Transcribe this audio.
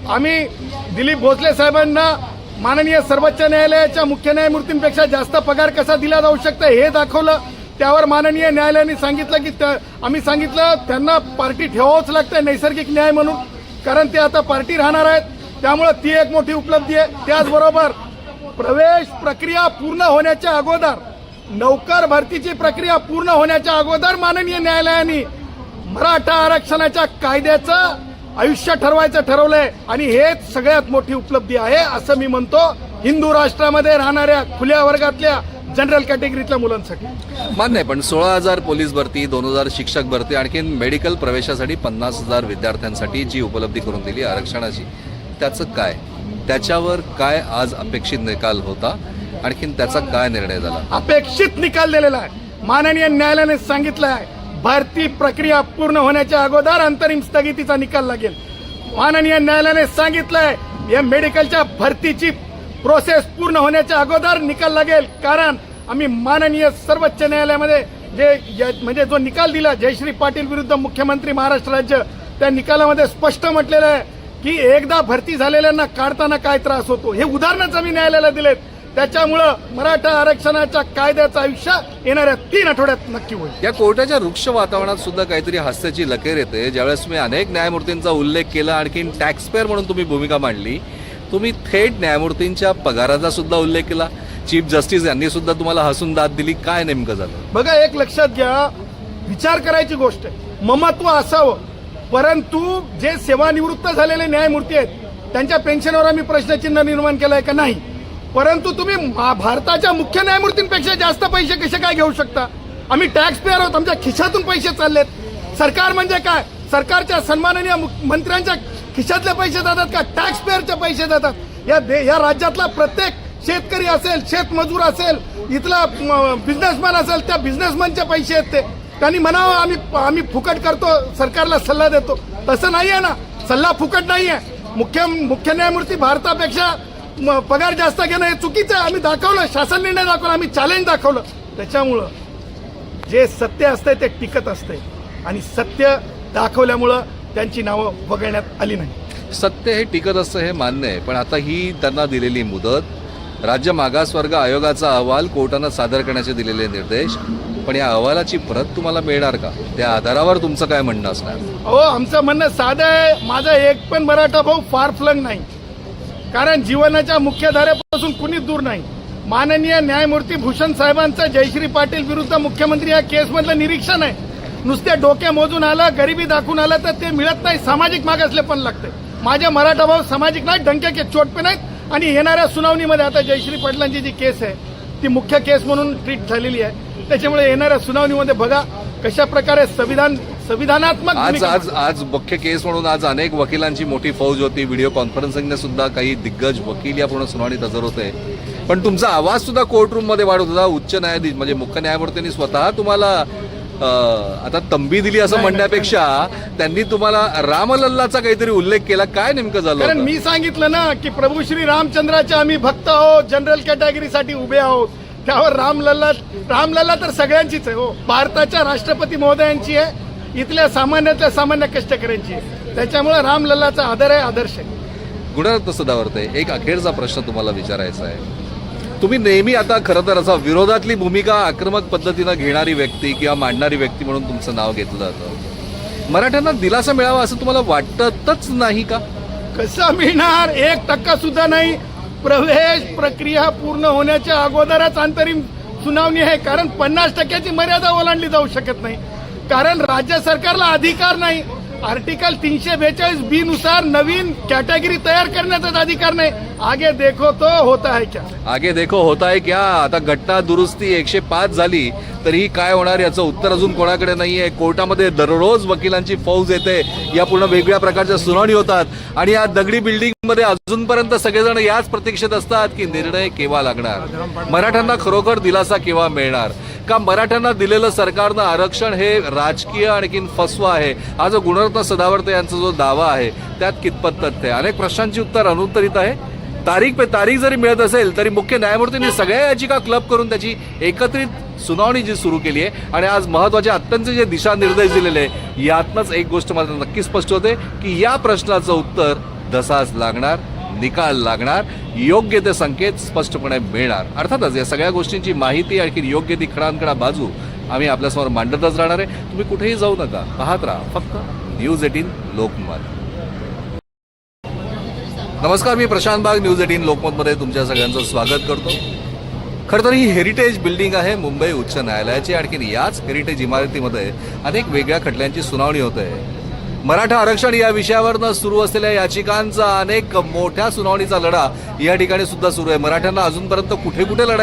आम्ही दिलीप भोसले साहेबांना माननीय सर्वोच्च न्यायालयाच्या मुख्य न्यायमूर्तींपेक्षा जास्त पगार कसा दिला जाऊ शकतो हे दाखवलं। त्यावर माननीय न्यायालयाने सांगितलं की आम्ही सांगितलं त्यांना पार्टी ठेवावंच लागतं नैसर्गिक न्याय म्हणून, कारण ते आता पार्टी राहणार आहेत, त्यामुळे ती एक मोठी उपलब्धी आहे। त्याचबरोबर प्रवेश प्रक्रिया पूर्ण होण्याच्या अगोदर, नौकर भरतीची प्रक्रिया पूर्ण होण्याच्या अगोदर माननीय न्यायालयाने मराठा आरक्षणाच्या कायद्याचं आयुष्य ठरवायचं ठरवलंय आणि हेच सगळ्यात मोठी उपलब्धी आहे असं मी म्हणतो हिंदू राष्ट्रामध्ये राहणाऱ्या खुल्या वर्गातल्या जनरल कॅटेगरीतल्या मुलांसाठी। मान्य आहे, पण 16,000 पोलीस भरती, 2,000 शिक्षक भरती, आणखीन मेडिकल प्रवेशासाठी 50,000 विद्यार्थ्यांसाठी जी उपलब्धी करून दिली आरक्षणाची, त्याचं काय, त्याच्यावर काय आज अपेक्षित निकाल होता, आणखीन त्याचा काय निर्णय झाला? अपेक्षित निकाल दिलेला आहे। माननीय न्यायालयाने सांगितलं आहे भरती प्रक्रिया पूर्ण होण्याच्या अगोदर अंतरिम स्थगितीचा निकाल लागेल। माननीय न्यायालयाने सांगितलंय या मेडिकलच्या भरतीची प्रोसेस पूर्ण होण्याच्या अगोदर निकाल लागेल, कारण आम्ही माननीय सर्वोच्च न्यायालयामध्ये म्हणजे जो निकाल दिला जयश्री पाटील विरुद्ध मुख्यमंत्री महाराष्ट्र राज्य, त्या निकालामध्ये स्पष्ट म्हटलेलं आहे की एकदा भरती झालेल्यांना काढताना काय त्रास होतो हे उदाहरणच आम्ही न्यायालयाला दिलेत। त्याच्यामुळं मराठा आरक्षणाच्या कायद्याचं आयुष्य येणाऱ्या 3 आठवड्यात नक्की होईल। या कोर्टाच्या वृक्ष वातावरणात सुद्धा काहीतरी हास्याची लकेर येते, ज्यावेळेस तुम्ही अनेक न्यायमूर्तींचा उल्लेख केला, आणखीन टॅक्सपेअर म्हणून तुम्ही भूमिका मांडली, तुम्ही थेट न्यायमूर्तींच्या पगाराचा सुद्धा उल्लेख केला, चीफ जस्टिस यांनी सुद्धा तुम्हाला हसून दाद दिली, काय नेमकं झालं? बघा, एक लक्षात घ्या, विचार करायची गोष्ट आहे, ममत्व असावं, परंतु जे सेवानिवृत्त झालेले न्यायमूर्ती आहेत त्यांच्या पेन्शनवर आम्ही प्रश्नचिन्ह निर्माण केलंय का? नाही। परंतु तुम्ही भारताच्या मुख्य न्यायमूर्तींपेक्षा जास्त पैसे कसे काय घेऊ शकता? आम्ही टॅक्स पेअर आहोत, आमच्या खिशातून पैसे चाललेत। सरकार म्हणजे काय? सरकारच्या सन्माननीय मंत्र्यांच्या खिशातले पैसे जातात का? टॅक्स पेअरचे पैसे जातात। या राज्यातला प्रत्येक शेतकरी असेल, शेतमजूर असेल, इथला बिझनेसमॅन असेल, त्या बिझनेसमॅनचे पैसे आहेत ते। त्यांनी म्हणावं आम्ही फुकट करतो, सरकारला सल्ला देतो, तसं नाहीये ना, सल्ला फुकट नाहीये। मुख्य न्यायमूर्ती भारतापेक्षा पगार जास्त घेणं हे चुकीचं आहे। आम्ही दाखवलं, शासन निर्णय दाखवला, आम्ही चॅलेंज दाखवलं। त्याच्यामुळं जे सत्य असतंय ते टिकत असतंय आणि सत्य दाखवल्यामुळं त्यांची नावं वगळण्यात आली नाही। सत्य हे टिकत असतं हे मान्य आहे, पण आता ही त्यांना दिलेली मुदत, राज्य मागासवर्ग आयोगाचा अहवाल कोर्टानं सादर करण्याचे दिलेले निर्देश, पण या अहवालाची प्रत तुम्हाला मिळणार का? त्या आधारावर तुमचं काय म्हणणं असणार? आमचं म्हणणं साधं आहे, माझा एक पण मराठा भाऊ फार फ्लंग नाही, कारण जीवनाच्या मुख्यधारेपासून कुणीच दूर नाही। माननीय न्यायमूर्ती भूषण साहेबांचं जयश्री पाटील विरुद्ध मुख्यमंत्री या केसमधलं निरीक्षण आहे। नुसते डोके मोजून आलं, गरिबी दाखवून आलं तर ते मिळत नाही, सामाजिक मागासले पण लागते। माझे मराठा भाऊ सामाजिक नाही, डंके के चोट पे नाहीत। आणि येणाऱ्या सुनावणीमध्ये आता जयश्री पाटलांची जी केस आहे ती मुख्य केस म्हणून ट्रीट झालेली आहे, त्याच्यामुळे येणाऱ्या सुनावणीमध्ये बघा कशा प्रकारे संविधानात्मक आज मुख्य केस म्हणून आज अनेक वकिलांची मोठी फौज होती, व्हिडिओ कॉन्फरन्सिंगने सुद्धा काही दिग्गज वकील या पूर्ण सुनावणीत हजर होते, पण तुमचा आवाज सुद्धा कोर्टरूम मध्ये वाढत होता। उच्च न्यायाधीश म्हणजे मुख्य न्यायमूर्तींनी स्वतः तुम्हाला आता तंबी दिली असं म्हणण्यापेक्षा त्यांनी तुम्हाला रामलल्लाचा काहीतरी उल्लेख केला, काय नेमकं झालं? कारण मी सांगितलं ना की प्रभू श्री रामचंद्राचे आम्ही भक्त आहोत, जनरल कॅटेगरीसाठी उभे आहोत, त्यावर रामलल्ला तर सगळ्यांचीच आहे हो, भारताच्या राष्ट्रपती महोदयांची आहे, इथल्या सामान्यातल्या सामान्य कष्टकऱ्यांची आहे, त्याच्यामुळे रामलल्लाचा आदर आहे, आदर्श आहे। गुणरत्न सदावर्ते, एक अखेरचा प्रश्न तुम्हाला विचारायचा आहे, तुम्ही नेहमी आता खरं तर असा विरोधातली भूमिका आक्रमक पद्धतीनं घेणारी व्यक्ती किंवा मांडणारी व्यक्ती म्हणून तुमचं नाव घेतलं जातं, मराठ्यांना दिलासा मिळावा असं तुम्हाला वाटतच नाही का? कसं मिळणार? 1% सुद्धा नाही। प्रवेश प्रक्रिया पूर्ण होण्याच्या अगोदरच अंतरिम सुनावणी आहे, कारण 50%ची मर्यादा ओलांडली जाऊ शकत नाही, कारण राज्य सरकारला अधिकार नाही। आर्टिकल 342B नुसार नवीन कॅटेगरी तयार करण्याचा अधिकार नाही। आगे देखो तो होता है क्या? आगे देखो होता है क्या? आता घटना दुरुस्ती 105 झाली तरी काय होणार याचं उत्तर अजून कोणाकडे नाहीये। कोर्टामध्ये दररोज वकिलांची फौज येते, या पूर्ण वेगवेगळ्या प्रकारच्या सुनावणी होतात आणि या दगडी बिल्डिंग मध्ये अजूनपर्यंत सगळेजण याच प्रतीक्षेत असतात की निर्णय केव्हा लागणार, मराठ्यांना खरोखर दिलासा केव्हा मिळणार, का मराठ्यांना दिलेलं सरकारनं आरक्षण हे राजकीय आणखीन फसवा आहे, हा जो गुणरत्न सदावर्ते यांचा जो दावा आहे त्यात कितपत तथ्य आहे? अनेक प्रश्नांची उत्तर अनुत्तरित आहे। तारीख पे तारीख जरी मिळत असेल तरी मुख्य न्यायमूर्तींनी सगळ्या याचिका क्लब करून त्याची एकत्रित सुनावणी जी सुरू केली आहे आणि आज महत्त्वाचे अत्यंत जे दिशानिर्देश दिलेले यातनंच एक गोष्ट मला नक्की स्पष्ट होते की या प्रश्नाचं उत्तर दसाच लागणार, निकाल लागणार, योग्य ते संकेत स्पष्टपणे मिळणार. अर्थातच या सगळ्या गोष्टींची माहिती आणखी योग्य ती खडानखडा बाजू आम्ही आपल्यासमोर मांडतच राहणार आहे. तुम्ही कुठेही जाऊ नका, पाहत राहा फक्त न्यूज 18 लोकमत. नमस्कार, मी प्रशांत बाग, न्यूज 18 लोकमतमध्ये तुमच्या सगळ्यांचं स्वागत करतो. खरं तर ही हेरिटेज बिल्डिंग आहे मुंबई उच्च न्यायालयाची. आणखी याच हेरिटेज इमारतीमध्ये अनेक वेगळ्या खटल्यांची सुनावणी होते. मराठा आरक्षण या विषयावरनं सुरू असलेल्या याचिकांचा अनेक मोठ्या सुनावणीचा लढा या ठिकाणी सुद्धा सुरू आहे. मराठ्यांना अजूनपर्यंत कुठे कुठे लढाई